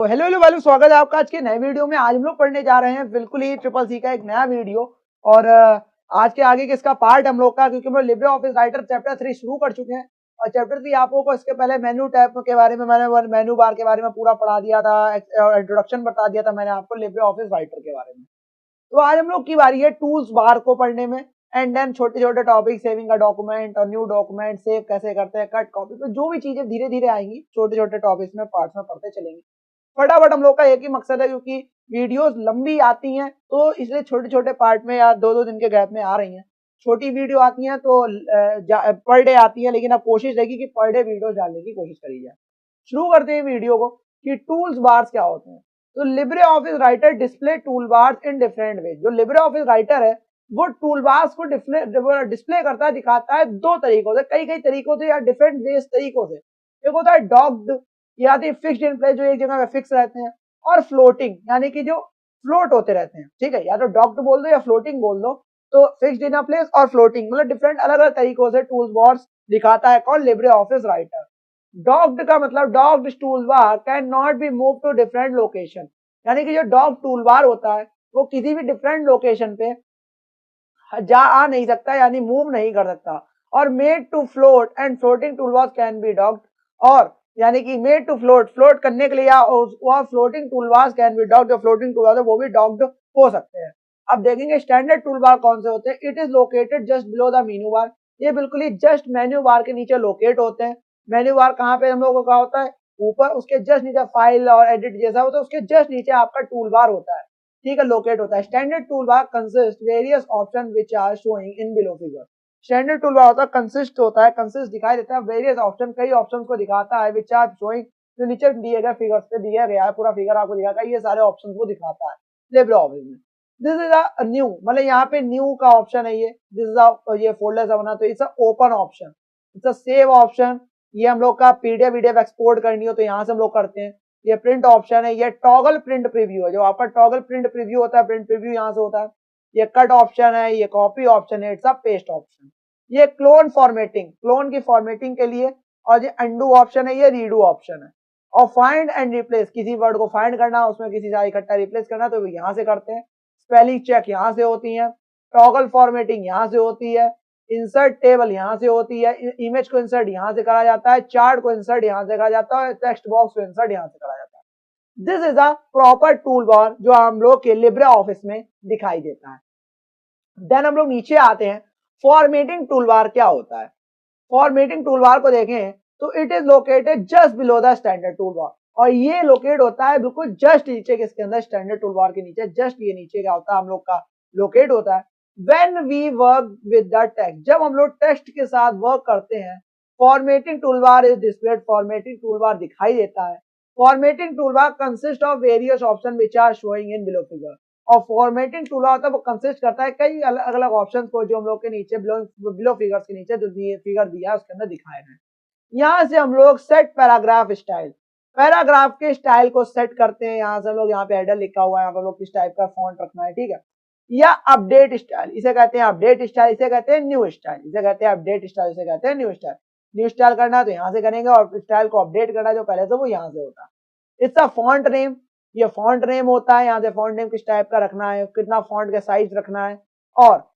तो hello hello वालों, स्वागत है आपका आज के नए वीडियो में। आज हम लोग पढ़ने जा रहे हैं बिल्कुल ही ट्रिपल सी का एक नया वीडियो। और आज के आगे किसका पार्ट हम लोग का, क्योंकि हम लोग लिब्रे ऑफिस राइटर चैप्टर 3 शुरू कर चुके हैं। और चैप्टर 3 आप लोगों को इसके पहले मेन्यू टैब के बारे में मैंने मेन्यू बार के बारे में पूरा पढ़ा दिया था और इंट्रोडक्शन बता दिया था मैंने आपको लिब्रे ऑफिस राइटर के बारे में। तो आज हम लोग की बारी है टूल्स बार को पढ़ने में। एंड देन छोटे छोटे टॉपिक, सेविंग का डॉक्यूमेंट और न्यू डॉक्यूमेंट, सेव कैसे करते हैं, कट कॉपी, तो जो भी चीजें धीरे धीरे आएंगी छोटे छोटे टॉपिक्स में पार्ट्स में पढ़ते चलेंगे। फटाफट हम लोग का एक ही मकसद है, क्योंकि वीडियोस लंबी आती हैं तो इसलिए छोटे छोटे पार्ट में या दो दो दिन के गैप में आ रही हैं। छोटी वीडियो आती हैं तो पर डे आती है, लेकिन अब कोशिश रहेगी कि पर डे वीडियो डालने की कोशिश करी जाए। शुरू करते हैं वीडियो को कि टूल्स बार्स क्या होते हैं। तो Libre office writer display tool bars in different way. जो लिब्रे ऑफिस राइटर है वो टूल बार्स को डिस्प्ले करता है, दिखाता है दो तरीकों से, कई कई तरीकों से या डिफरेंट वेज तरीकों से। एक होता है डॉक्ड, या फिक्स्ड इन प्लेस, जो एक जगह पे फिक्स रहते हैं, और फ्लोटिंग यानी कि जो फ्लोट होते रहते हैं। ठीक है, या तो डॉक्ड बोल दो या फ्लोटिंग बोल दो। तो फिक्स्ड इन प्लेस और फ्लोटिंग मतलब डिफरेंट अलग अलग तरीकों से टूल बार्स दिखाता है कौन, लिब्रे ऑफिस राइटर। डॉक्ड का मतलब docked tool bar can not be move to different location, यानी कि जो डॉक्ड टूल बार होता है वो किसी भी डिफरेंट लोकेशन पे जा आ नहीं सकता, यानी मूव नहीं कर सकता। और made to float and floating toolbars can be docked, और यानी कि मेड टू फ्लोट, फ्लोट करने के लिए, या floating toolbars can be docked, जो फ्लोटिंग टूलबार है वो भी डॉक्ड हो सकते हैं। अब देखेंगे स्टैंडर्ड टूलबार कौन से होते हैं। It is located just below the menu bar, ये बिल्कुल ही जस्ट मेन्यू बार के नीचे लोकेट होते हैं। मेन्यू बार कहाँ पे हम लोगों का होता है, ऊपर, उसके जस्ट नीचे फाइल और एडिट जैसा होता है, उसके जस्ट नीचे आपका टूल बार होता है। ठीक है, लोकेट होता है। Standard tool bar consist various option which are showing in below figure. Standard tool bar होता है, कंसिस्ट होता है, कंसिस्ट दिखाई देता है, वेरियस ऑप्शन, कई ऑप्शंस को दिखाता है, विच आर शोइंग, जो नीचे दिए गए फिगर्स पे दिया गया है, पूरा फिगर आपको दिखाता है, ये सारे ऑप्शंस को दिखाता है लिब्रे ऑफिस में। दिस इज अ न्यू, मतलब यहाँ पे न्यू का ऑप्शन है ये। दिस इज अ, ये फोल्डर से बना, तो it's a open option, it's a save option. ये हम लोग का पीडीएफ वीडीएफ एक्सपोर्ट करनी हो तो यहाँ से हम लोग करते हैं। ये प्रिंट ऑप्शन है, ये टॉगल प्रिंट प्रीव्यू है, जो आपका टॉगल प्रिंट प्रीव्यू होता है, प्रिंट प्रीव्यू यहाँ से होता है। ये कट ऑप्शन है, ये कॉपी ऑप्शन है, इट्स अ पेस्ट ऑप्शन। ये क्लोन फॉर्मेटिंग, क्लोन की फॉर्मेटिंग के लिए। और ये अंडू ऑप्शन है, ये रीडू ऑप्शन है। और फाइंड एंड रिप्लेस, किसी वर्ड को फाइंड करना, उसमें किसी से इकट्ठा रिप्लेस करना, तो यहाँ से करते हैं। स्पेलिंग चेक यहाँ से होती है, टॉगल फॉर्मेटिंग यहाँ से होती है, इंसर्ट टेबल यहाँ से होती है, इमेज को इंसर्ट यहाँ से करा जाता है, चार्ट को इंसर्ट यहाँ से करा जाता है, टेक्स्ट बॉक्स को इंसर्ट यहाँ से करा जाता है। This is a proper tool bar जो हम लोग के लिब्रे ऑफिस में दिखाई देता है। देन हम लोग नीचे आते हैं, फॉर्मेटिंग टूल बार क्या होता है। फॉर्मेटिंग टूल बार को देखें तो it is located just below the standard tool बार, और ये लोकेट होता है बिल्कुल जस्ट नीचे के, इसके अंदर स्टैंडर्ड टूल बार के नीचे, जस्ट ये नीचे क्या होता है हम लोग का लोकेट होता है। When we work with the text, जब हम लोग टेक्स्ट के साथ वर्क करते हैं, formatting tool bar is displayed, formatting tool bar दिखाई देता है। Formatting tool bar consist of various option which are showing in below figure, और फॉर्मेटिंग टूल बार होता है वो कंसिस्ट करता है कई अलग अलग ऑप्शन को, जो हम लोग के नीचे बिलो फिगर्स के नीचे जो फिगर दिया है उसके अंदर दिखाए हैं। यहाँ से हम लोग सेट पैराग्राफ स्टाइल, पैराग्राफ के स्टाइल को सेट करते हैं। यहाँ से हम लोग, यहाँ पे हेडर लिखा हुआ है, यहाँ पे हम लोग किस टाइप का फॉन्ट रखना है, ठीक है। या अपडेट स्टाइल, इसे कहते हैं अपडेट स्टाइल, इसे कहते हैं न्यू स्टाइल, इसे कहते हैं अपडेट स्टाइल, इसे कहते हैं न्यू स्टाइल। न्यू स्टाइल करना है तो यहाँ से करेंगे, और स्टाइल को अपडेट करना है जो पहले से वो यहाँ से होता है। इट्स अ फॉन्ट नेम, ये फॉन्ट नेम होता है। यहाँ से फॉन्ट नेम किस टाइप का रखना है, कितना फॉन्ट का साइज रखना है। और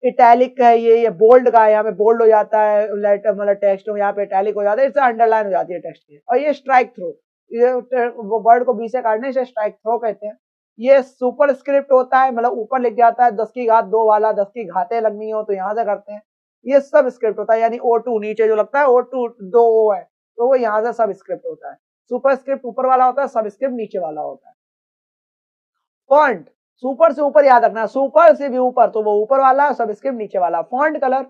इटैलिक का है ये बोल्ड का है, यहाँ पे बोल्ड हो जाता है लेटर, मतलब टेक्स्ट यहाँ पे इटैलिक हो जाता है, इससे अंडरलाइन हो जाती है टेक्स्ट की। और ये स्ट्राइक थ्रो, ये वो वर्ड को बीच से काटने, इसे स्ट्राइक थ्रो कहते हैं। ये सुपर स्क्रिप्ट होता है, मतलब ऊपर लिख जाता है 10 की घात 2 वाला, 10 की घातें लगनी हो तो यहाँ से करते हैं। ये सब स्क्रिप्ट होता है, यानी O2 नीचे जो लगता है, O2 2 O है, तो वो यहाँ से सब स्क्रिप्ट होता है। सुपर स्क्रिप्ट ऊपर वाला होता है, सब स्क्रिप्ट नीचे वाला होता है। फॉन्ट, सुपर से ऊपर याद रखना, सुपर से भी ऊपर तो वो ऊपर वाला, सबस्क्रिप्ट नीचे वाला। फॉन्ट कलर,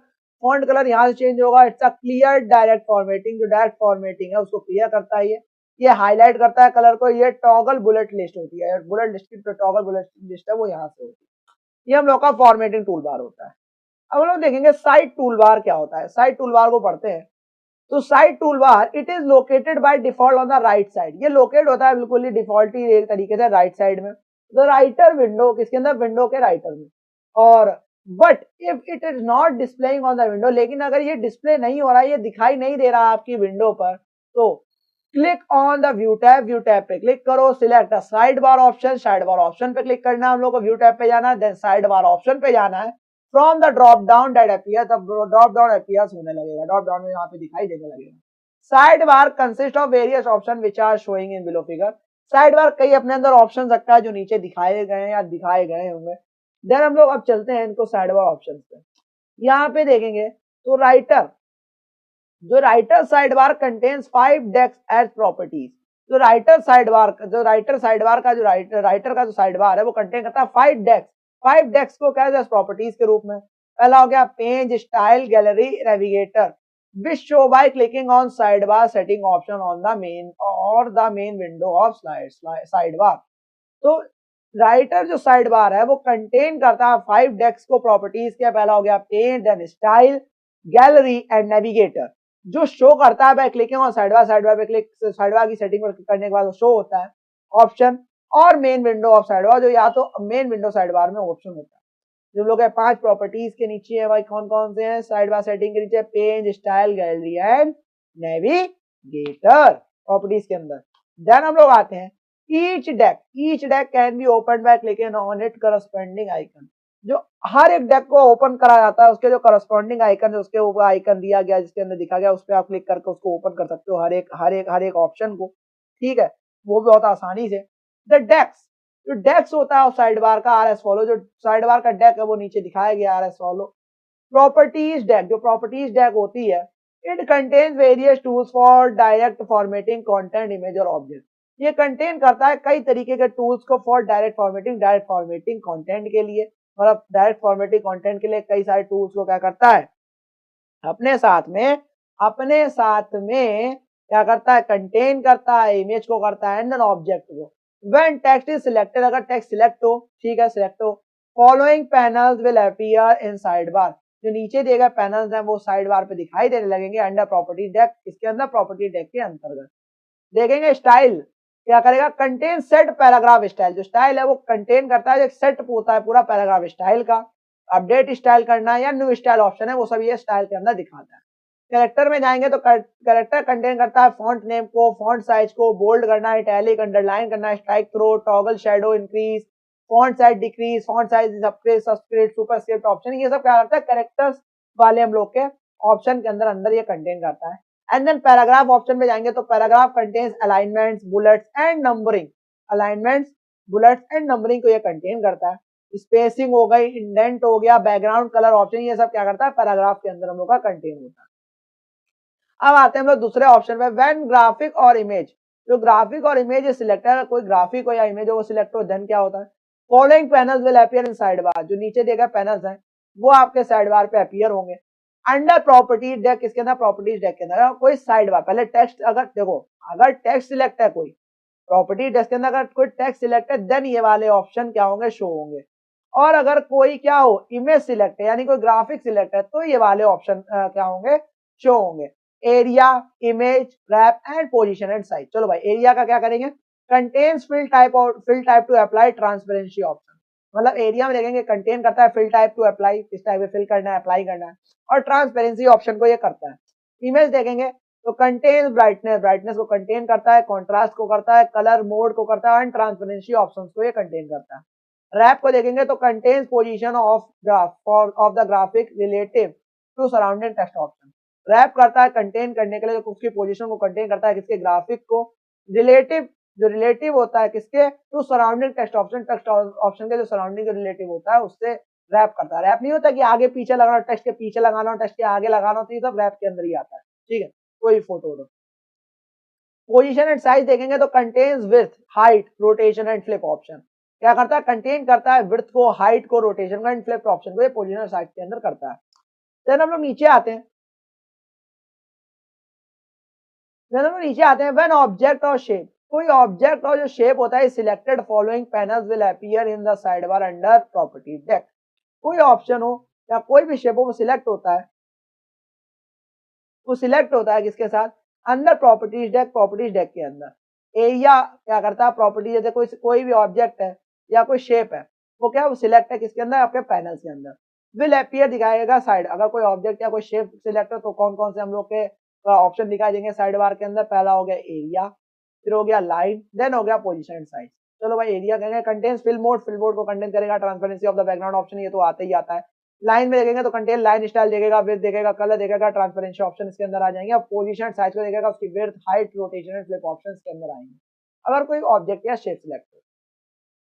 फॉन्ट कलर यहाँ से चेंज होगा। It's a clear direct formatting, जो डायरेक्ट फॉर्मेटिंग है उसको क्लियर करता है। ये हाईलाइट करता है कलर को। ये टॉगल बुलेट लिस्ट होती है, बुलेट लिस्ट की टॉगल बुलेट लिस्ट है वो यहाँ से होती है। ये हम लोग का फॉर्मेटिंग टूल बार होता है। अब हम लोग देखेंगे साइड टूल बार क्या होता है। साइड टूल बार को पढ़ते हैं। तो side tool bar it is located by default on the right side, ये लोकेट होता है बिल्कुल ही डिफॉल्ट ही तरीके से राइट साइड में, द राइटर विंडो, किसके अंदर, विंडो के राइटर में। और but if it is not displaying on the window, लेकिन अगर ये डिस्प्ले नहीं हो रहा है, ये दिखाई नहीं दे रहा आपकी विंडो पर, तो click on the view tab पे क्लिक करो, सिलेक्ट साइड बार ऑप्शन पे क्लिक करना है, हम लोग को व्यू टैब पे जाना है, देन साइड बार ऑप्शन पे जाना है। From the drop down that appear, तब ड्रॉप डाउन अपीयर्स होने लगेगा, ड्रॉप डाउन में यहाँ पे दिखाई देने लगेगा। Side bar consist of various option which are showing in below figure. Side bar कई अपने अंदर ऑप्शन रखता है जो नीचे दिखाए गए हैं या दिखाए गए होंगे। देन हम लोग अब चलते हैं इनको साइड बार ऑप्शन पे। यहाँ पे देखेंगे तो writer side bar contains 5 decks as properties. Writer side bar का जो राइटर का जो साइड बार है वो कंटेन करता है 5 डेक्स को क्या है प्रॉपर्टीज के रूप में। पहला हो गया page, style, gallery, navigator, which show by clicking on side bar setting option on the main window of side bar. तो राइटर जो साइड बार है वो कंटेन करता है 5 डेक्स को प्रॉपर्टीज के। पहला हो गया page, then style, gallery and navigator, जो शो करता है by clicking on side bar पे क्लिक, साइड बार की सेटिंग पर करने के बाद शो होता है ऑप्शन, और main window of side bar, जो या तो मेन विंडो साइड बार में ऑप्शन होता है। जो लोग है 5 प्रॉपर्टीज के नीचे है भाई, कौन कौन से हैं साइड बार सेटिंग के नीचे? Page, style, gallery and navigator properties के अंदर। देन हम लोग आते हैं each deck can be open by clicking on it corresponding icon. जो हर एक डेक को ओपन करा जाता है उसके जो करस्पॉन्डिंग आइकन है, उसके ऊपर आइकन दिया गया जिसके अंदर दिखा गया, उस पर आप क्लिक करके उसको ओपन कर सकते हो हर एक ऑप्शन को, ठीक है, वो भी बहुत आसानी से। द डेक्स, जो डेक्स होता है साइड बार का आर एस फॉलो, जो साइड बार का डेक है वो नीचे दिखाया गया R S follow. Properties deck, जो प्रॉपर्टीज डेक होती है, it contains various tools for direct formatting content, image और ऑब्जेक्ट। ये कंटेन करता है कई तरीके के टूल्स को फॉर डायरेक्ट फॉर्मेटिंग कंटेंट के लिए, मतलब डायरेक्ट फॉर्मेटिंग कंटेंट के लिए कई सारे टूल्स को क्या करता है अपने साथ में क्या करता है, कंटेन करता है, इमेज को करता है एंड एन ऑब्जेक्ट को। व्हेन टेक्स्ट इज सिलेक्टेड, अगर टेक्स्ट सिलेक्ट हो, ठीक है, सिलेक्ट हो, following panels will appear in side bar, जो नीचे दिए गए पैनल्स हैं वो साइड बार पे दिखाई देने लगेंगे अंडर प्रॉपर्टी डेक। इसके अंदर प्रॉपर्टी डेक के अंतर्गत देखेंगे स्टाइल क्या करेगा, कंटेन सेट पैराग्राफ स्टाइल, जो स्टाइल है वो कंटेन करता है, जो सेट होता है पूरा पैराग्राफ स्टाइल का। अपडेट स्टाइल करना या न्यू स्टाइल ऑप्शन है, वो सब ये स्टाइल के अंदर दिखाता है। कैरेक्टर में जाएंगे तो कैरेक्टर कंटेन करता है फॉन्ट नेम को, फॉन्ट साइज को, बोल्ड करना है, इटैलिक, अंडरलाइन करना है, strike through, toggle shadow increase, font size decrease, font size subscript, superscript option, ये सब क्या करता है कैरेक्टर्स वाले हम लोग के ऑप्शन के अंदर ये कंटेन करता है। एंड देन पैराग्राफ ऑप्शन में जाएंगे तो paragraph contains alignments, bullets and numbering, alignments, bullets and numbering को ये कंटेन करता है। स्पेसिंग हो गई, इंडेंट हो गया, बैकग्राउंड कलर ऑप्शन, ये सब क्या करता है पैराग्राफ के अंदर हम लोग का कंटेन होता है। अब आते हैं हम लोग दूसरे ऑप्शन पे, व्हेन ग्राफिक और इमेज, जो ग्राफिक और इमेज सिलेक्ट है, कोई ग्राफिक हो या इमेज हो वो सिलेक्ट हो, देन क्या होता है, following panels will appear in side bar, जो नीचे दिए गए पैनल्स हैं वो आपके साइड बार पे अपीयर होंगे। अंडर प्रॉपर्टी डेक, किसके अंदर, प्रॉपर्टीज डेक के अंदर। कोई साइड बार पहले टेक्स्ट, अगर देखो अगर टेक्स्ट सिलेक्ट है कोई प्रॉपर्टी डेस्क के अंदर, अगर कोई टेक्स्ट सिलेक्ट है देन ये वाले ऑप्शन क्या होंगे, शो होंगे। और अगर कोई क्या हो इमेज सिलेक्ट है यानी कोई ग्राफिक सिलेक्ट है तो ये वाले ऑप्शन क्या होंगे, शो होंगे। Area, image, wrap and position and size. चलो भाई एरिया का क्या करेंगे, contents fill type to apply transparency option, मतलब एरिया में देखेंगे कंटेन करता है फिल टाइप टू अप्लाई, किस टाइप में फिल करना है, अप्लाई करना है, और ट्रांसपेरेंसी ऑप्शन को ये करता है। इमेज देखेंगे तो कंटेन ब्राइटनेस को कंटेन करता है, कॉन्ट्रास्ट को करता है, कलर मोड को करता है एंड ट्रांसपेरेंसी ऑप्शंस को ये कंटेन करता है। रैप को देखेंगे तो contents position of the graphic relative to surrounding text option. Wrap करता है कंटेन करने के लिए तो उसकी पोजीशन को कंटेन करता है, किसके, ग्राफिक को, रिलेटिव, जो रिलेटिव होता है किसके, टू सराउंडिंग टेक्स्ट ऑप्शन के जो सराउंडिंग के रिलेटिव होता है उससे रैप करता है। रैप नहीं होता कि आगे पीछे लगाना, टेक्स्ट के पीछे लगाना, टेक्स्ट के आगे लगाना, तो ये सब रैप के अंदर ही आता है, ठीक है, कोई फोटो हो। पोजीशन एंड साइज देखेंगे तो contains width, height, rotation and flip option, क्या करता है, कंटेन करता है विड्थ को, हाइट को, रोटेशन को एंड फ्लिप ऑप्शन को, ये पोजीशन और साइज के अंदर करता है। देन हम लोग नीचे आते हैं, व्हेन ऑब्जेक्ट और शेप, कोई ऑब्जेक्ट और जो शेप होता है selected following panels will appear in the side bar under property deck. कोई ऑप्शन हो या कोई भी शेप हो वो सिलेक्ट होता है, किसके साथ, अंदर प्रॉपर्टीज डेक के अंदर। एरिया क्या करता है, प्रॉपर्टी जैसे कोई भी ऑब्जेक्ट है या कोई शेप है वो क्या वो सिलेक्ट है किसके अंदर, आपके पैनल्स के अंदर। विल अपीयर दिखाएगा साइड, अगर कोई ऑब्जेक्ट या कोई शेप सिलेक्ट है तो कौन कौन से हम लोग के ऑप्शन दिखाई देंगे साइड बार के अंदर। पहला हो गया एरिया, फिर हो गया लाइन, देन हो गया पोजीशन एंड साइज। चलो भाई एरिया कहेंगे contents fill mode, fill mode को कंटेन करेगा। Transparency of the background option, ये तो आता ही आता है। लाइन में देखेंगे तो कंटेन लाइन स्टाइल देखेगा, विड्थ देखेगा, कलर देखेगा, ट्रांसपेरेंसी ऑप्शन इसके अंदर आ जाएंगे। अब पोजीशन साइज को देखेगा, उसकी width, height, rotation and flip option इसके अंदर आएंगे। अगर कोई ऑब्जेक्ट या शेप सिलेक्ट हो।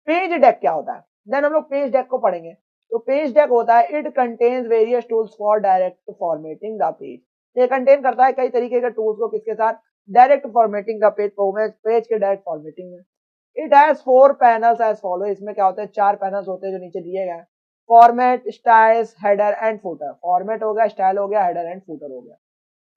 पेज डेक क्या होता है, देन हम लोग पेज डेक को पढ़ेंगे। तो पेज डेक होता है it contains various tools for direct formatting the page. ये कंटेन करता है कई तरीके के टूल्स को, किसके साथ, direct formatting the page, page के डायरेक्ट फॉर्मेटिंग में। It has 4 panels as follow. इसमें क्या होता है, 4 पैनल्स होते हैं जो नीचे दिए गए। Format, styles, header and footer. Format हो गया, स्टाइल हो गया, हेडर एंड फुटर हो गया।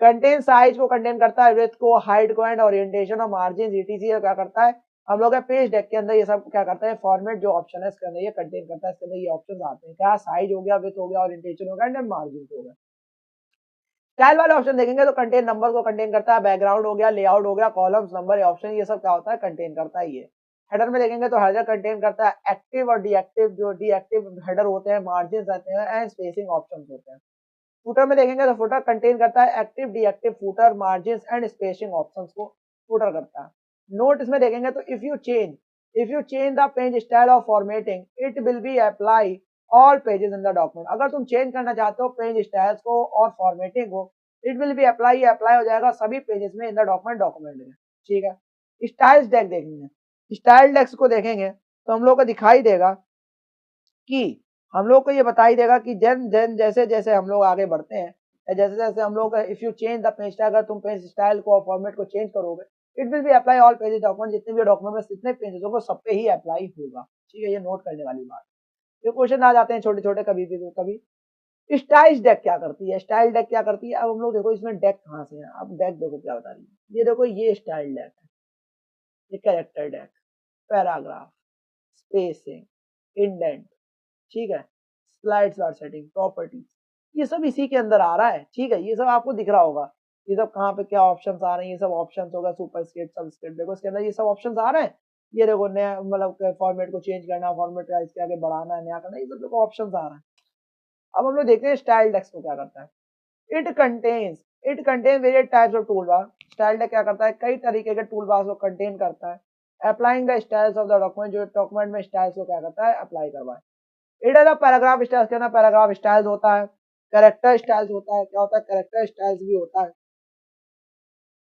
कंटेन साइज को कंटेन करता है, विड्थ को, हाइट को एंड ओरिएंटेशन और मार्जिन ईटीसी क्या करता है हम लोग पेज डेक के अंदर। ये सब क्या करता है, फॉर्मेट जो ऑप्शन है इसके अंदर ये कंटेन करता है। इसके अंदर ये ऑप्शन आते हैं, क्या, साइज हो गया, विड्थ हो गया, ओरिएंटेशन हो गया एंड मार्जिन हो गया। स्टाइल वाले ऑप्शन देखेंगे तो कंटेन नंबर को कंटेन करता है, बैकग्राउंड हो गया, लेआउट हो गया, कॉलम्स, नंबर, ऑप्शन, ये सब क्या होता है, कंटेन करता है ये। हेडर में देखेंगे तो हेडर कंटेन करता है एक्टिव और डीएक्टिव, जो डीएक्टिव हेडर होते हैं, मार्जिन आते हैं एंड स्पेसिंग ऑप्शन होते हैं। फुटर में देखेंगे तो फुटर कंटेन करता है active, deactive, footer, margin and spacing options को फुटर करता है। नोट इसमें देखेंगे तो if you change the page style of formatting it will be apply all pages in the document. अगर तुम चेंज करना चाहते हो पेज स्टाइल्स को और फॉर्मेटिंग को, it will be apply, apply हो जाएगा सभी पेजेस में इन द डॉक्यूमेंट में। ठीक है, स्टाइल्स डेक देखेंगे। स्टाइल डेक्स को देखेंगे तो हम लोग को दिखाई देगा कि हम लोग को ये बता ही देगा कि जैसे जैसे हम लोग आगे बढ़ते हैं, जैसे जैसे हम लोग if you change the page style, अगर तुम पेज स्टाइल को और फॉर्मेट को चेंज करोगे, it will be apply all pages document, जितने भी डॉक्यूमेंट में जितने पेजेस होंगे सब पे ही अप्लाई होगा। ठीक है, ये नोट करने वाली बात। ये क्वेश्चन आ जाते हैं छोटे छोटे कभी भी कभी। स्टाइल डेक क्या करती है, स्टाइल डेक क्या करती है, अब हम लोग देखो इसमें डेक कहाँ से है। अब डेक देखो क्या बता रही है, ये देखो ये स्टाइल डेक है, ये character deck, paragraph, spacing, indent, ठीक है, स्लाइड्स बार सेटिंग, प्रॉपर्टीज, ये सब इसी के अंदर आ रहा है। ठीक है, ये सब आपको दिख रहा होगा, ये सब कहाँ पे क्या ऑप्शंस आ रहे हैं, ये सब ऑप्शंस होगा, सुपर स्क्रिप्ट, सब स्क्रिप्ट, देखो इसके अंदर ये सब ऑप्शंस आ रहे हैं। ये देखो नया, मतलब फॉर्मेट को चेंज करना, फॉर्मेट का इसके आगे बढ़ाना, नया करना, ये सब देखो ऑप्शंस आ रहे हैं। अब हम लोग देखते हैं स्टाइल डेक्स को क्या करता है। It contains various types of tool bar. Style deck क्या करता है, कई तरीके के टूल बार को कंटेन करता है। Applying the styles of the document, जो डॉक्यूमेंट में स्टाइल्स को क्या करता है, अप्लाई करवाए। It is a paragraph styles, के ना पैराग्राफ स्टाइल्स होता है, कैरेक्टर स्टाइल्स होता है, क्या होता है, कैरेक्टर स्टाइल्स भी होता है,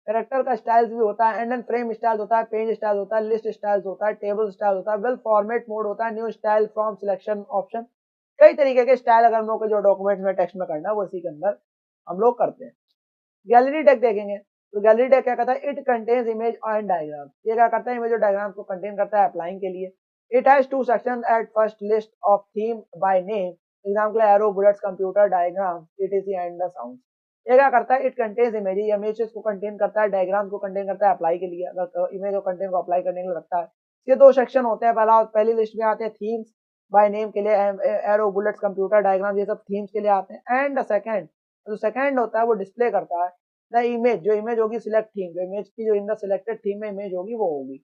कैरेक्टर का स्टाइल्स भी होता है, एंड एंड फ्रेम स्टाइल्स होता है, पेज स्टाइल्स होता है, लिस्ट स्टाइल्स होता है, टेबल स्टाइल होता है, वेल फॉर्मेट मोड होता है, new style from selection option. कई तरीके के स्टाइल अगर हम लोग को जो डॉक्यूमेंट में टेक्स्ट में करना है वो इसी के अंदर हम लोग करते हैं। गैलरी डेक देखेंगे तो गैलरी डेक क्या करता है, it contains image and diagram. ये क्या करता है, इमेज और डायग्राम को कंटेन करता है अप्लाइंग के लिए। It has 2 section at first, list of theme by name, example arrow, bullets, computer, diagram, etc and the sound. ये क्या करता है, इट कंटेन्स इमेजेस को कंटेन करता है, डायग्राम को कंटेन करता है अप्लाई के लिए, अगर इमेज और कंटेंट को अप्लाई करने के लिए रखता है। ये 2 सेक्शन होते हैं, पहली लिस्ट में आते हैं थीम्स बाय नेम के लिए, एरो, बुलेट्स, कंप्यूटर, डायग्राम, ये सब थीम्स के लिए आते हैं। एंड द सेकंड, जो सेकंड होता है वो डिस्प्ले करता है द इमेज, जो इमेज होगी सिलेक्ट थीम, जो इमेज की जो इन द सिलेक्टेड थीम में इमेज होगी वो होगी।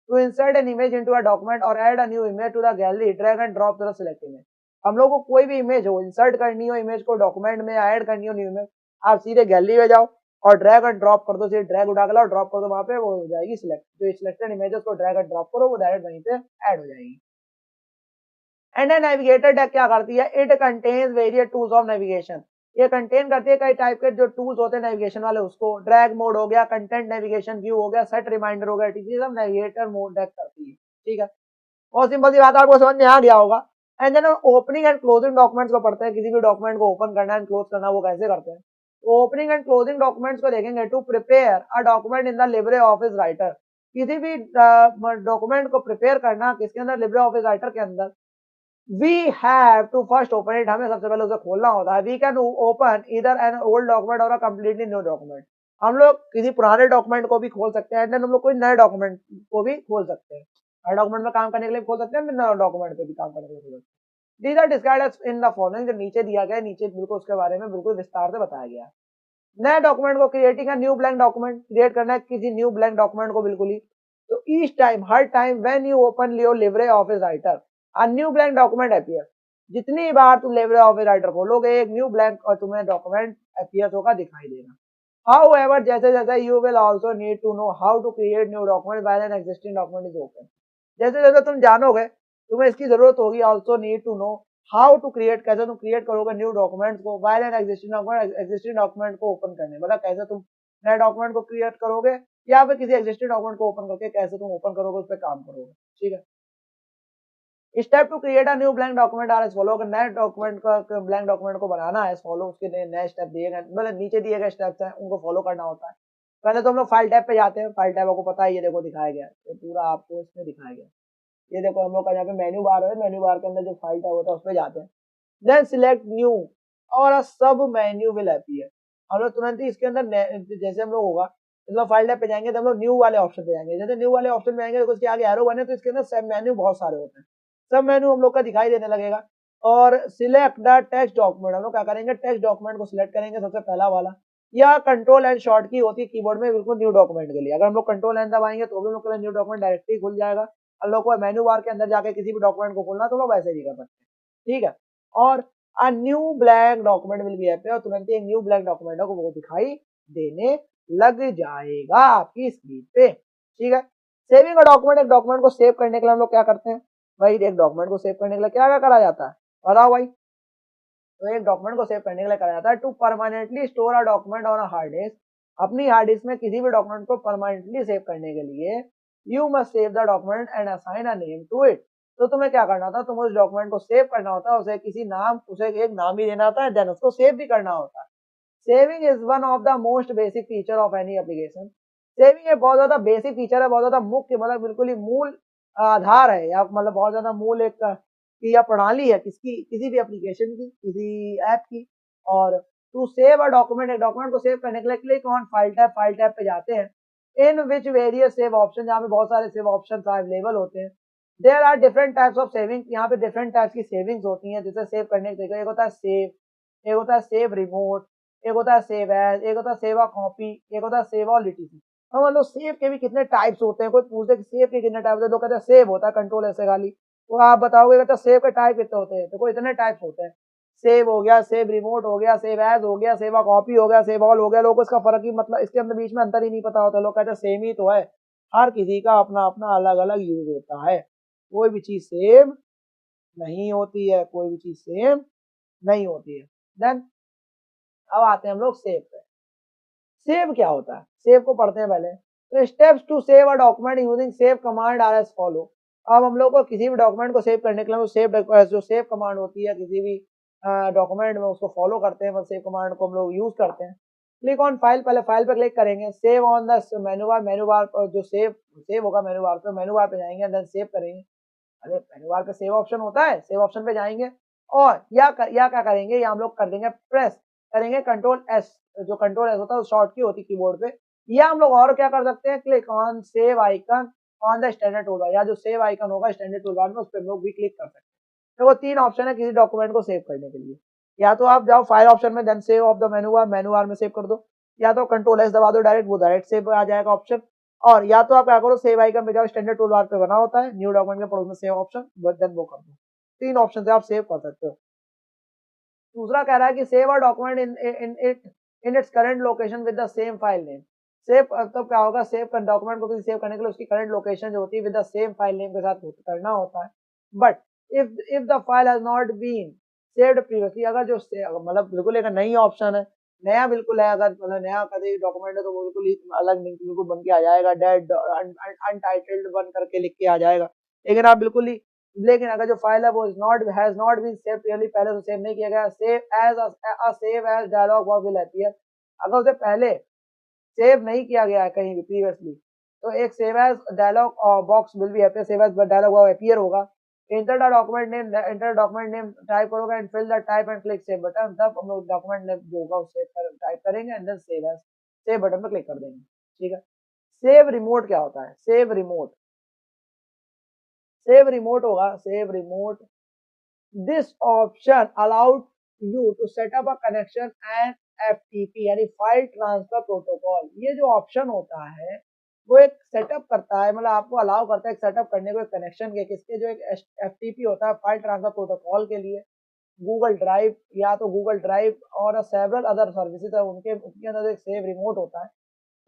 To insert an image into a document और add a new image to the gallery, drag and drop the select image. हम लोग को कोई भी इमेज हो, इंसर्ट करनी हो इमेज को डॉक्यूमेंट में, ऐड करनी हो न्यू इमेज, आप सीधे गैलरी में जाओ और ड्रैग एंड ड्रॉप कर दो, सीधे ड्रैग उठा के लाओ, ड्रॉप कर दो, वहां पे वो हो जाएगी सिलेक्ट। जो सिलेक्टेड इमेजेस को ड्रैग एंड ड्रॉप करो वो डायरेक्ट वहीं पे ऐड हो जाएगी। एंड ए नेविगेटर डेक क्या करती है, it contains various tools of navigation. ये कंटेन करती है कई टाइप के जो टूल्स होते हैं नेविगेशन वाले, उसको ड्रैग मोड हो गया, कंटेंट नेविगेशन व्यू हो गया, सेट रिमाइंडर हो गया, ये सब नेविगेटर मोड डेक करती है। ठीक है, बहुत सिंपल सी बात है, आपको समझ में आ गया होगा। And then opening and closing documents को पढ़ते हैं, किसी भी डॉक्यूमेंट को ओपन करना एंड क्लोज करना वो कैसे करते हैं। तो ओपनिंग एंड क्लोजिंग डॉक्यूमेंट्स को देखेंगे, to prepare a document in the LibreOffice Writer. किसी भी डॉक्यूमेंट को प्रिपेयर करना किसके अंदर, लिब्रे ऑफिस राइटर के अंदर। We have to first open it, हमें सबसे पहले उसे खोलना होता है। वी कैन ओपन इधर एन ओल्ड डॉक्यूमेंट और अ कंप्लीटली न्यू डॉक्यूमेंट। हम लोग किसी पुराने डॉक्यूमेंट को भी खोल सकते हैं, एंड देन हम लोग कोई नए डॉक्यूमेंट को भी खोल सकते हैं। हर डॉक्यूमेंट में काम करने के लिए खोल सकते हैं, नए डॉक्यूमेंट पे भी काम करने के लिए खोल सकते हैं। These are described in the following, जो नीचे दिया गया है, नीचे बिल्कुल उसके बारे में बिल्कुल विस्तार से बताया गया है। नए डॉक्यूमेंट को creating new blank document, create करना है किसी न्यू ब्लैंक डॉक्यूमेंट को बिल्कुल ही। तो each time, her time when you open your Libre office writer a new blank document appear. जितनी बार तुम लिब्रे ऑफिस राइटर खोलोगे एक न्यू ब्लैंक और तुम्हें डॉक्यूमेंट अपीयर होगा, दिखाई देगा। However, जैसे जैसे you will also need to know how to create new document while an existing document is open. जैसे जैसे तुम जानोगे तुम्हें इसकी जरूरत होगी also need to know how to create, कैसे तुम क्रिएट करोगे न्यू डॉक्यूमेंट को while an existing document को ओपन करने, मतलब कैसे तुम नए डॉक्यूमेंट को क्रिएट करोगे या फिर किसी एग्जिस्टिंग डॉक्यूमेंट को ओपन करके कैसे तुम ओपन करोगे उस पर काम करोगे। ठीक है, step to create a new blank document are as follow. अगर नए डॉक्यूमेंट का ब्लैंक डॉक्यूमेंट को बनाना है फॉलो, उसके नए स्टेप दिए गए, मतलब नीचे दिए गए स्टेप्स हैं उनको फॉलो करना होता है। पहले तो हम लोग फाइल टैब पे जाते हैं, फाइल टैब आपको पता है ये देखो दिखाया गया है, ये पूरा आपको इसमें दिखाया गया है। ये देखो हम लोग का यहाँ पे मेन्यू बार है, मेन्यू बार के अंदर जो फाइल टैब होता है उस पर जाते हैं, देन सिलेक्ट न्यू और अ सब मेन्यू विल अपीयर। हम लोग तुरंत ही इसके अंदर जैसे हम लोग होगा मतलब फाइल टैब पे जाएंगे तो हम लोग न्यू वाले ऑप्शन पे जाएंगे, जैसे न्यू वाले ऑप्शन पे जाएंगे तो उसके आगे एरो बने तो इसके अंदर सब मेन्यू बहुत सारे होते हैं, सब मेन्यू हम लोग का दिखाई देने लगेगा। और सिलेक्ट द टेक्स्ट डॉक्यूमेंट, हम लोग क्या करेंगे टेक्स्ट डॉक्यूमेंट को सिलेक्ट करेंगे सबसे पहला वाला, या कंट्रोल एंड शॉर्ट की होती है कीबोर्ड में बिल्कुल न्यू डॉक्यूमेंट के लिए। अगर हम लोग कंट्रोल एंड दबाएंगे तो भी हम लोग के लिए न्यू डॉक्यूमेंट डायरेक्टली खुल जाएगा। हम लोग को मेन्यू बार के अंदर जाके किसी भी डॉक्यूमेंट को खोलना तो लोग वैसे भी कर सकते हैं। ठीक है, और अ new blank document will be appear, और तुरंत ही एक न्यू ब्लैंक डॉक्यूमेंट को वो दिखाई देने लग जाएगा आपकी स्क्रीन पे। ठीक है, सेविंग अ डॉक्यूमेंट, एक डॉक्यूमेंट को सेव करने के लिए हम लोग क्या करते हैं भाई, एक डॉक्यूमेंट को सेव करने के लिए क्या क्या करा जाता है बताओ भाई। तो एक डॉक्यूमेंट को सेव करने के लिए करा जाता है to permanently store a document on a hard disk, अपनी हार्ड डिस्क में किसी भी डॉक्यूमेंट को परमानेंटली सेव करने के लिए you must save the document and assign a name to it. तो तुम्हें क्या करना था, तुम उस डॉक्यूमेंट को सेव करना होता है, उसे किसी नाम, उसे एक नाम भी देना होता है, देन उसको सेव भी करना होता है। Saving is one of the most basic feature of any application. Saving एक बहुत ज्यादा बेसिक फीचर है, बहुत ज्यादा मुख्य, मतलब बिल्कुल ही मूल आधार है, या मतलब बहुत ज्यादा मूल एक कि या प्रणाली है किसकी, किसी भी एप्लीकेशन की, किसी ऐप की। और टू सेव अ डॉक्यूमेंट, एक डॉक्यूमेंट को सेव करने के लिए क्लिक ऑन फाइल टैब पे जाते हैं, in which various save option, जहाँ पे बहुत सारे सेव ऑप्शन अवेलेबल होते हैं। There are different types of saving, यहाँ पे डिफरेंट टाइप्स की सेविंग्स होती हैं जिसे सेव करने के तरीके, एक होता है सेव, एक होता है सेव रिमोट, एक होता है सेव एज, एक होता है सेव अ कॉपी, एक होता है सेव ऑल लिटिसी। हम मतलब सेव के भी कितने टाइप्स होते हैं, कोई पूछते कि सेव के कितने टाइप्स होते हैं, तो कहते हैं सेव होता है कंट्रोल ऐसे खाली। तो आप बताओगे तो सेव के टाइप कितने होते हैं, तो कोई इतने टाइप्स होते हैं, सेव हो गया, सेव रिमोट हो गया, सेव एज हो गया, सेव कॉपी हो गया, सेव ऑल हो गया। लोगों को इसका फर्क ही, मतलब इसके अंदर बीच में अंतर ही नहीं पता होता, लोग कहते हैं सेम ही तो है। हर किसी का अपना अपना अलग अलग यूज होता है, कोई भी चीज सेम नहीं होती है, कोई भी चीज सेम नहीं होती है। देन अब आते हैं हम लोग सेव पे। सेव क्या होता है, सेव को पढ़ते हैं पहले। तो steps to save a document using save command are as follow. अब हम लोग को किसी भी डॉक्यूमेंट को सेव करने के लिए सेव, जो सेव कमांड होती है किसी भी डॉक्यूमेंट में, उसको फॉलो करते हैं, सेव कमांड को हम लोग यूज करते हैं। क्लिक ऑन फाइल, पहले फाइल पे क्लिक करेंगे, सेव ऑन द मेनू बार पर जो सेव होगा मेनू बार पे जाएंगे, देन सेव करेंगे। अरे मेनू बार पे सेव ऑप्शन होता है, सेव ऑप्शन पे जाएंगे और या क्या करेंगे, या हम लोग कर देंगे प्रेस करेंगे कंट्रोल एस, जो कंट्रोल एस होता है शॉर्ट की होती है कीबोर्ड पे। या हम लोग और क्या कर सकते हैं, click on save icon on the standard toolbar, या जो सेव आइकन होगा स्टैंडर्ड टूलबार में उस पर हम लोग भी क्लिक कर सकते हैं। तो वो तीन ऑप्शन है किसी डॉक्यूमेंट को सेव करने के लिए। या तो आप जाओ फाइल ऑप्शन में, then save of the menu bar में सेव कर दो, या तो कंट्रोल एस दबा दो डायरेक्ट, वो डायरेक्ट सेव आ जाएगा ऑप्शन। और या तो आप क्या करो, सेव आइकन पे जाओ, स्टैंडर्ड टूल बार पे बना होता है न्यू डॉक्यूमेंट के पड़ोस में सेव ऑप्शन, देन वो कर दो। तीन ऑप्शन से आप सेव कर सकते हो। दूसरा कह रहा है कि save a document in its current location with the same file name. Save तब क्या होगा, सेव कर डॉक्यूमेंट को किसी सेव करने के लिए उसकी करंट लोकेशन जो होती है with the same file name के साथ करना होता है। But if the file has not been saved previously, अगर जो मतलब बिल्कुल एक नई ऑप्शन है, नया बिल्कुल है, अगर मतलब नया कभी डॉक्यूमेंट है तो वो बिल्कुल ही अलग बिल्कुल बन के आ जाएगा, डेड अनटाइटल्ड बन करके लिख के आ जाएगा। लेकिन आप बिल्कुल ही, लेकिन अगर जो फाइल है वो has not been save clearly, पहले से सेव नहीं किया गया, save as dialog box will appear. अगर उसे पहले सेव नहीं किया गया है कहीं भी प्रीवियसली, तो एक save as dialog box will be appear, save as dialog box appear होगा। Enter the document name type करोगे and fill the type and click save button, तब हम लोग डॉक्यूमेंट नेम जो होगा उसे टाइप करेंगे एंड देन सेव बटन पे क्लिक कर देंगे। ठीक है, सेव रिमोट क्या होता है, सेव रिमोट होगा, save remote, this option allowed you to set up a connection and FTP यानी फाइल ट्रांसफर प्रोटोकॉल। ये जो ऑप्शन होता है वो एक सेटअप करता है, मतलब आपको अलाउ करता है एक सेटअप करने को, एक कनेक्शन के किसके, जो एक एफटीपी होता है फाइल ट्रांसफर प्रोटोकॉल के लिए। गूगल ड्राइव या तो गूगल ड्राइव और सेवरल अदर सर्विसेज है, उनके उनके अंदर एक सेव रिमोट होता है,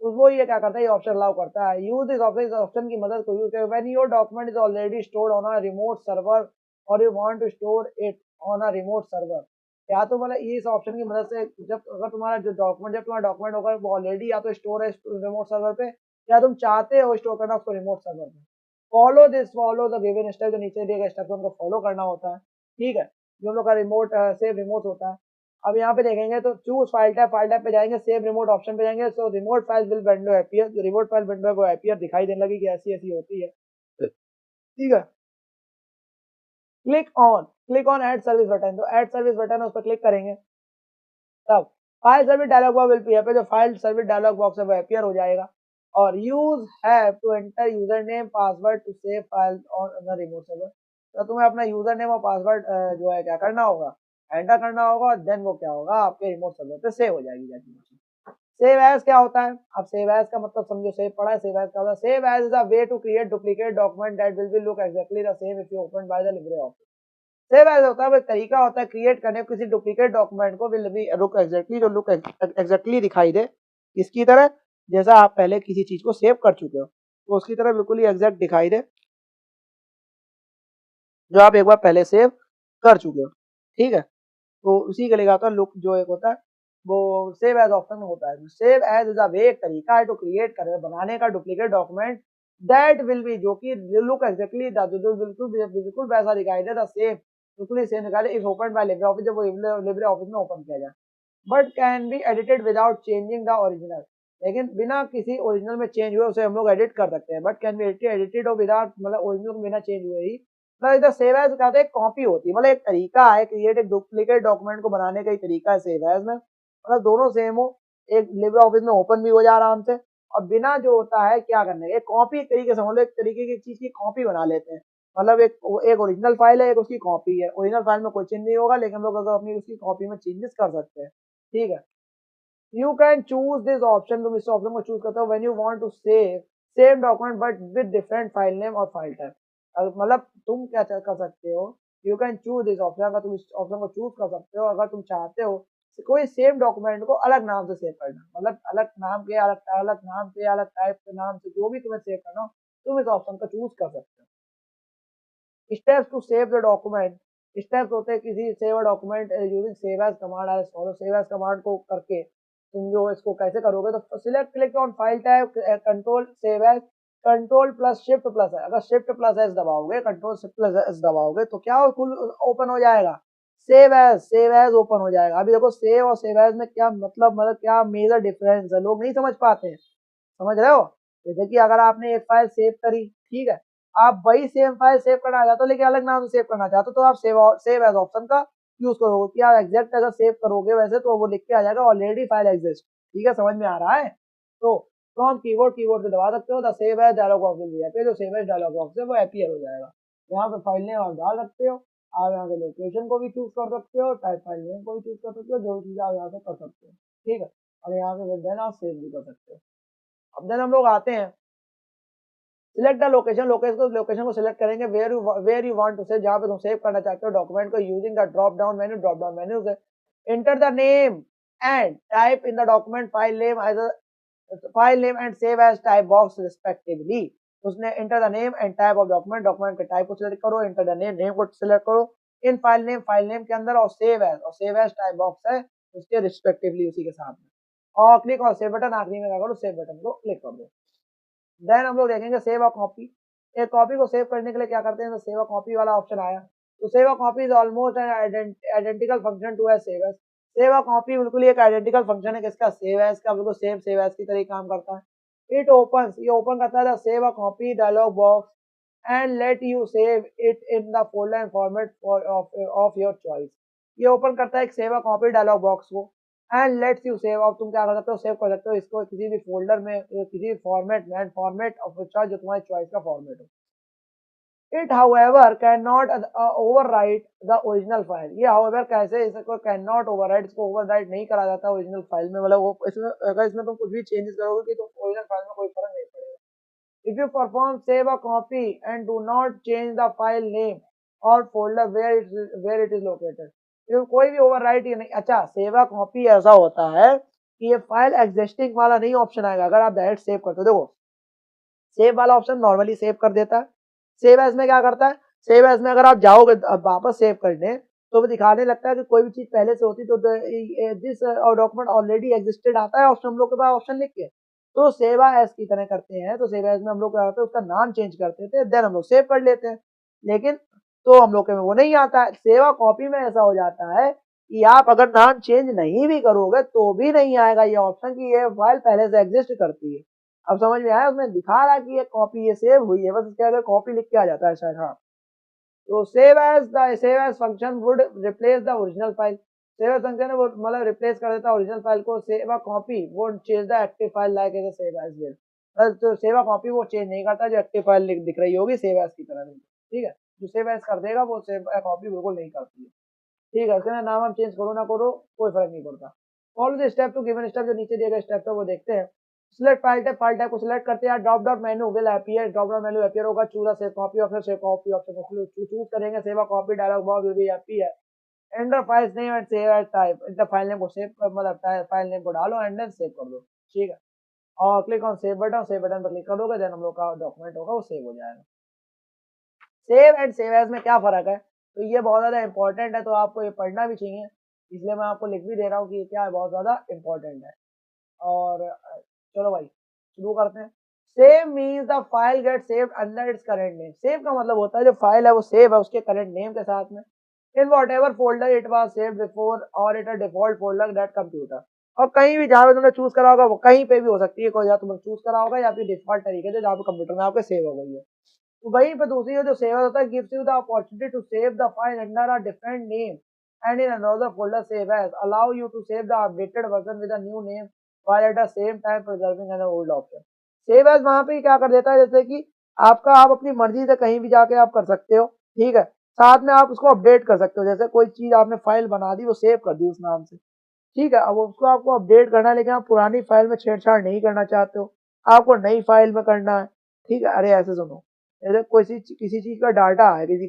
तो वो ये क्या करता है, ये ऑप्शन अलाउ करता है। यूज दिस ऑप्शन, इस ऑप्शन की मदद को यूज करें when your document is already stored on a remote server और you want to store it on a remote server. या तो मतलब इस ऑप्शन की मदद से जब अगर तुम्हारा जो डॉक्यूमेंट जब तुम्हारा डॉक्यूमेंट होगा वो ऑलरेडी या तो स्टोर है रिमोट सर्वर पे, या तुम चाहते हो स्टोर करना उसको रिमोट सर्वर पे। फॉलो द गिवन स्टेप, जो नीचे दिए गए स्टेप उनको फॉलो करना होता है, ठीक है, जो हम लोग का रिमोट सेव रिमोट होता है। अब यहाँ पे देखेंगे तो चूज फाइल टाइप पे जाएंगे, सेव रिमोट ऑप्शन पे जाएंगे, so remote file will window appear, जो रिमोट फाइल विंडो है वो अपीयर दिखाई देने लगी कि ऐसी ऐसी होती है, ठीक है। Click on add service button, तो ऐड सर्विस बटन है उस पर क्लिक करेंगे, तब file service dialog box will appear, जो फाइल सर्विस डायलॉग बॉक्स है वो अपीयर हो जाएगा। और use have to enter user name password to save file on the remote server, तो तुम्हें अपना यूजर नेम और पासवर्ड जो है क्या करना होगा, एंटर करना होगा, देन वो क्या होगा आपके रिमोट सर्वर पे सेव हो जाएगी जाती। सेव एज क्या होता है, अब सेव एज का मतलब समझो, सेव पढ़ा है, सेव एज का होता है, save as is a way to create duplicate document that will be look exactly the same if you open by the LibreOffice. Save as होता है वो एक तरीका होता है क्रिएट करने किसी डुप्लीकेट डॉक्यूमेंट को, विल बी लुक एग्जैक्टली, जो लुक एग्जैक्टली दिखाई दे इसकी तरह, जैसा आप पहले किसी चीज को सेव कर चुके हो तो उसकी तरह बिल्कुल ही एग्जैक्ट दिखाई दे जो आप एक बार पहले सेव कर चुके हो, ठीक है। तो उसी के लिए होता है लुक, जो एक होता है वो सेव एज ऑप्शन में होता है। सेव एज इज अ वे, एक तरीका है टू क्रिएट करे बनाने का duplicate document that will B, जो कि लुक एग्जैक्टली जो बिल्कुल बिल्कुल वैसा दिखाई दे, द सेम बिल्कुल ही सेम दिखाई they if open by Libre office, जब वो लिब्रे ऑफिस में ओपन किया जाए। But can be edited without changing the original, लेकिन बिना किसी ओरिजिनल में चेंज हुए उसे हम लोग एडिट कर सकते हैं। बट कैन बी एडिटेड और विदाउट, मतलब ओरिजिनल को बिना चेंज हुए ही, मतलब इधर सेव एज कहते हैं कॉपी होती है, मतलब एक तरीका है क्रिएट एक डुप्लीकेट डॉक्यूमेंट को बनाने का ही तरीका है सेव एज में, मतलब दोनों सेम हो, एक लिब्रे ऑफिस में ओपन भी हो जाए आराम से, और बिना जो होता है क्या करने एक कॉपी, एक तरीके से हम लोग एक तरीके की चीज की कॉपी बना लेते हैं, मतलब एक एक ओरिजिनल फाइल है, एक उसकी कॉपी है, ओरिजिनल फाइल में कोई चेंज नहीं होगा लेकिन हम लोग अगर अपनी उसकी कॉपी में चेंजेस कर सकते हैं, ठीक है। You can choose this option, तुम इस ऑप्शन को चूज करते हो when you want to save same document but with different file name और फाइल टाइप, मतलब तुम क्या कर सकते हो, you can choose this option, अगर तुम इस ऑप्शन को चूज कर सकते हो अगर तुम चाहते हो कोई सेम डॉक्यूमेंट को अलग नाम से सेव करना, मतलब अलग नाम के अलग अलग नाम से अलग टाइप के नाम से जो भी तुम्हें सेव करना हो, तुम इस ऑप्शन को चूज कर सकते हो। Steps to save the document, steps होते हैं किसी save document using save as command, आज फॉलो सेव एज कमांड को करके तुम जो इसको कैसे करोगे, तो select click on file type, control save as, control plus shift plus है, अगर शिफ्ट प्लस एस दबाओगे, कंट्रोल शिफ्ट प्लस एस दबाओगे तो क्या फुल ओपन हो जाएगा, सेव एज ओपन हो जाएगा। अभी देखो सेव और सेव एज में क्या मतलब क्या मेजर डिफरेंस है, लोग नहीं समझ पाते हैं, समझ रहे हो। जैसे कि अगर आपने एक फाइल सेव करी, ठीक है, आप वही सेम फाइल सेव करना चाहते हो लेकिन अलग नाम से सेव करना चाहते हो, तो आप सेव एज ऑप्शन का यूज करोगे कि आप एग्जैक्ट अगर सेव करोगे वैसे तो वो लिख के आ जाएगा ऑलरेडी फाइल एग्जिस्ट, ठीक है, समझ में आ रहा है। तो फ्रॉम कीबोर्ड से दबा सकते हो, the save as dialog box will appear, जो सेव एज डायलॉग बॉक्स है वो अपीयर हो जाएगा। यहाँ पे फाइल नेम आप डाल सकते हो, आप यहाँ से लोकेशन को भी चूज कर सकते हो, टाइप फाइल नेम को भी चूज कर सकते हो, जो चीज आप यहाँ से कर सकते हो, ठीक है। और यहाँ पे देन आप सेव भी कर सकते हो। अब देन हम लोग आते हैं सिलेक्ट द लोकेशन, लोकेशन को सिलेक्ट करेंगे, where you want to save, जहां पे तुम सेव करना चाहते हो डॉक्यूमेंट को, using the drop down menu से enter the name and type in the document file name and save as type box respectively. उसने enter the name and type of document के टाइप को select करो, enter the name को select करो in file name के अंदर, और save as type box है उसके रिस्पेक्टिवली उसी के साथ में, और क्लिक और सेव बटन, आखिरी में क्या करो सेव बटन को क्लिक कर दो। देन हम लोग देखेंगे सेव अ कॉपी, एक कॉपी को सेव करने के लिए क्या करते हैं, तो सेव अ कॉपी वाला ऑप्शन आया, तो save a copy is almost an identical function to as save as, save a copy बिल्कुल एक आइडेंटिकल फंक्शन है किसका, सेव एज का, बिल्कुल सेव एज की तरह काम करता है। इट ओपन, ये ओपन करता है save a copy dialog box and let you save it in the folder and format of your choice, ये ओपन करता है एक save a copy dialog box को एंड लेट्स यू सेव, अब तुम क्या कर सकते हो सेव कर सकते हो इसको किसी भी फोल्डर में, किसी भी फॉर्मेट में, एंड फॉर्मेट ऑफ चॉइस जो तुम्हारी चॉइस का फॉर्मेट हो। It however can not overwrite the original file, ये हाउएवर कैसे इसको कैन नॉट ओवरराइट, इसको ओवरराइट नहीं करा जाता ओरिजिनल फाइल में, मतलब वो इसमें अगर इसमें तुम कुछ भी चेंजेस करोगे कि तो ओरिजिनल फाइल में कोई फर्क नहीं पड़ेगा। If you perform save a copy and do not change the file name or folder where it is located, तो कोई भी ओवरराइट ही नहीं। अच्छा, सेव अ कॉपी ऐसा होता है कि ये फाइल एग्जिस्टिंग वाला नहीं ऑप्शन आएगा अगर आप डायरेक्ट सेव करते हो। देखो, सेव वाला ऑप्शन नॉर्मली सेव कर देता है। सेव एज में क्या करता है, सेव एज में अगर आप जाओगे अब वापस सेव करने, तो वो दिखाने लगता है कि कोई भी चीज पहले से होती तो दिस डॉक्यूमेंट ऑलरेडी एग्जिस्टेड आता है ऑप्शन, हम लोग के पास ऑप्शन लिख के। तो सेव एज की तरह करते हैं, तो सेव एज में हम लोग क्या करते हैं, उसका नाम चेंज करते थे, देन हम लोग सेव कर लेते हैं। लेकिन तो हम लोग के में वो नहीं आता है। सेवा कॉपी में ऐसा हो जाता है कि आप अगर नाम चेंज नहीं भी करोगे तो भी नहीं आएगा ये ऑप्शन कि ये फाइल पहले से एग्जिस्ट करती है। अब समझ में आया, उसमें दिखा रहा कि ये कॉपी ये सेव हुई है, बस इसके आगे कॉपी लिख के आ जाता है शायद। हाँ, तो save as function would replace the original file. Save as function है वो मतलब रिप्लेस कर देता है ओरिजिनल फाइल को। सेव अ कॉपी वो change the active file like as save as will. तो सेव अ कॉपी वो चेंज नहीं करता, जो एक्टिव फाइल दिख रही होगी सेव एज की तरह। ठीक है, जो सेव एज कर देगा वो सेव अ कॉपी बिल्कुल नहीं करती है। ठीक है, इसके नाम हम चेंज करो ना करो कोई फर्क नहीं पड़ता। Follow the step to given step, जो नीचे दिए गए स्टेप है वो देखते हैं। सिलेक्ट फाइल टाइप को सिलेक्ट करते हैं। Drop down menu will appear, drop down menu appear होगा। Choose save copy option, save copy option को चूज करेंगे। Save copy dialog box will be appear. Enter file name and save as type, इन file name को save मतलब file name को डालो and then save कर दो। ठीक है, और click on save button, save button पर क्लिक कर दोगे, देन हम लोग का डॉक्यूमेंट होगा वो सेव हो जाएगा। सेव एंड सेव एज में क्या फर्क है, तो ये बहुत ज्यादा इंपॉर्टेंट है, तो आपको ये पढ़ना भी चाहिए, इसलिए मैं आपको लिख भी दे रहा हूँ कि ये क्या है, बहुत ज्यादा इंपॉर्टेंट है। और चलो भाई शुरू करते हैं। Save means the file gate saved under its current name. Save का मतलब होता है जो फाइल है वो सेव है उसके करंट नेम के साथ में, in whatever folder it was save before or it a default folder that computer. और कहीं भी जहाँ पे तुमने चूज करा होगा वो कहीं पे भी हो सकती है, कोई या तुमने चूज करा होगा या फिर डिफॉल्ट तरीके से जहाँ पे कंप्यूटर में आपके सेव हो गई है। तो वहीं पे दूसरी जो सेव होता है, gives you the opportunity to save the file under a different name and in another folder save as, allow you to save the updated version with a new name while at the same time preserving an old option। save as वहां पे क्या कर देता है, जैसे कि आपका आप अपनी मर्जी से कहीं भी जाके आप कर सकते हो। ठीक है, साथ में आप उसको अपडेट कर सकते हो, जैसे कोई चीज आपने फाइल बना दी वो सेव कर दी उस नाम से। ठीक है, अब उसको आपको अपडेट करना है, लेकिन आप पुरानी फाइल में छेड़छाड़ नहीं करना चाहते हो, आपको नई फाइल में करना है। ठीक है, अरे ऐसे सुनो, जैसे किसी चीज का डाटा है, किसी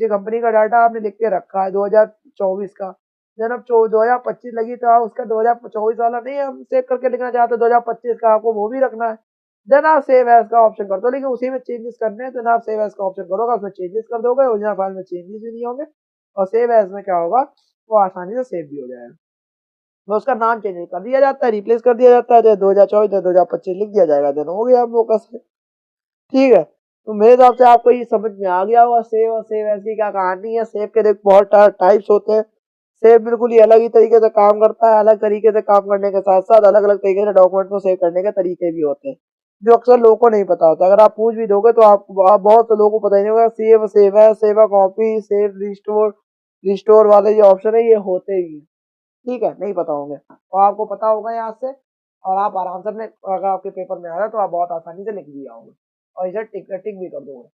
कंपनी का डाटा आपने लिख के रखा है 2024 का, जब अब 2025 लगी तो आप उसका 2024 वाला नहीं हम सेव करके लिखना चाहते, 2025 का आपको वो भी रखना है। देन आप सेव एज का ऑप्शन कर दो, लेकिन उसी में चेंजेस करने हैं, तो आप सेव एज का ऑप्शन करोगे, उसमें चेंजेस कर दोगे, ओरिजिनल फाइल में चेंजेस भी नहीं होंगे, और सेव एज में क्या होगा, वो आसानी से सेव भी हो जाएगा। तो उसका नाम चेंज कर दिया जाता है, रिप्लेस कर दिया जाता है, चाहे 2024 चाहे 2025 लिख दिया जाएगा, देन हो गया आप लोग का। ठीक है, तो मेरे हिसाब से आपको ये समझ में आ गया होगा सेव और सेव एज की क्या कहानी है। सेव के देख बहुत टाइप्स होते हैं। सेव बिल्कुल ही अलग ही तरीके से काम करता है, अलग तरीके से काम करने के साथ साथ अलग अलग तरीके से डॉक्यूमेंट को सेव करने के तरीके भी होते हैं, जो अक्सर लोगों को नहीं पता होता। अगर आप पूछ भी दोगे तो आप बहुत से लोगों को पता ही नहीं होगा। सेव सेव है, save copy, save restore, restore वाले जो ऑप्शन है ये होते ही, ठीक है, नहीं पता होंगे, तो आपको पता होगा यहाँ से, और आप आराम से अपने अगर आपके पेपर में आ रहा है तो आप बहुत आसानी से लिख भी आओगे और इसे टिक टिक भी कर दोगे।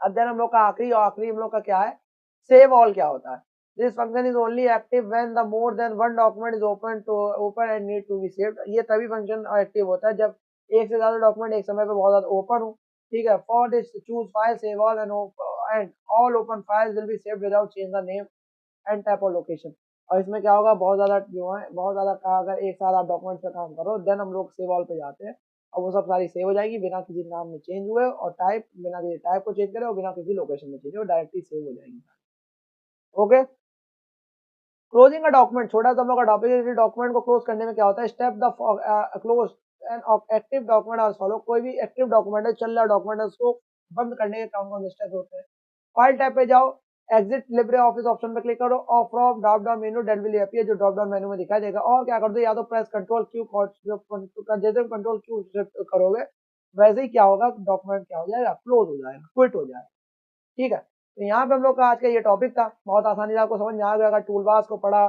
अब देन हम लोग का आखिरी हम लोग का क्या है, सेव ऑल क्या होता है। This function is only active when the more than one document is open and need to be saved. ये तभी फंक्शन एक्टिव होता है जब एक से ज्यादा डॉक्यूमेंट एक समय पे बहुत ज्यादा ओपन हो। ठीक है, for this choose file save all and all open files will be saved without change the name and type of location. और इसमें क्या होगा, बहुत ज्यादा जो है बहुत ज्यादा अगर एक साथ आप डॉक्यूमेंट्स पे काम करो, देन हम लोग सेव ऑल पे जाते हैं और वो सब सारी सेव हो जाएगी बिना किसी नाम में चेंज हुए, और टाइप बिना किसी टाइप को चेंज करे और बिना किसी लोकेशन में चेंज हो, डायरेक्टली सेव हो जाएगी। ओके, क्लोजिंग का डॉक्यूमेंट, छोटा सा हम लोग का टॉपिक है। डॉक्यूमेंट को क्लोज करने में क्या होता है, step the close and active document are follow. कोई भी एक्टिव डॉक्यूमेंट है, चल रहा डॉक्यूमेंट है, उसको बंद करने के कौन कौन से स्टेप होते हैं। फाइल टैब पे जाओ, एग्जिट लिब्रे ऑफिस ऑप्शन पे क्लिक करो, और from drop down menu that will appear, जो ड्रॉप डाउन मेनू में दिखाई देगा। और क्या कर दो, या तो प्रेस कंट्रोल क्यू, जैसे कंट्रोल क्यू करोगे वैसे ही क्या होगा, डॉक्यूमेंट क्या हो जाएगा, क्लोज हो जाएगा, क्विट हो जाएगा। ठीक है, तो यहाँ पे हम लोग का आज का ये टॉपिक था, बहुत आसानी से आपको समझ में आ गया अगर टूल बार्स को पढ़ा,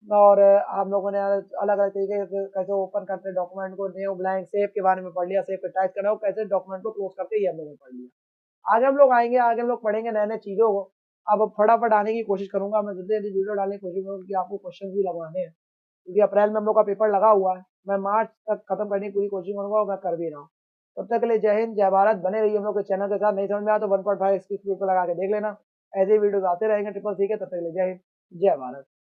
और आप लोगों ने अलग अलग तरीके से कैसे ओपन करते डॉक्यूमेंट को, न्यू ब्लैंक सेव के बारे में पढ़ लिया, सेव पे टाइप करना हो कैसे डॉक्यूमेंट को क्लोज करते ही हम लोगों ने पढ़ लिया। आगे हम लोग आएंगे, आगे हम लोग पढ़ेंगे नए नए चीजों को। अब फटाफट आने की कोशिश करूंगा मैं, जल्दी जल्दी वीडियो डालने की कोशिश करूंगा कि आपको क्वेश्चन भी लगवाने हैं, क्योंकि अप्रैल में हम लोग का पेपर लगा हुआ है, मैं मार्च तक खत्म करने की पूरी कोशिश करूंगा और मैं कर भी रहा हूँ। तब तक के लिए जय हिंद जय भारत, बने रहिए हम लोग के चैनल के साथ। नहीं समझ में आया तो 1.5 स्पीड पर लगा के देख लेना, ऐसे ही वीडियोस आते रहेंगे ट्रिपल सी के। तब तक के लिए जय हिंद। जय भारत।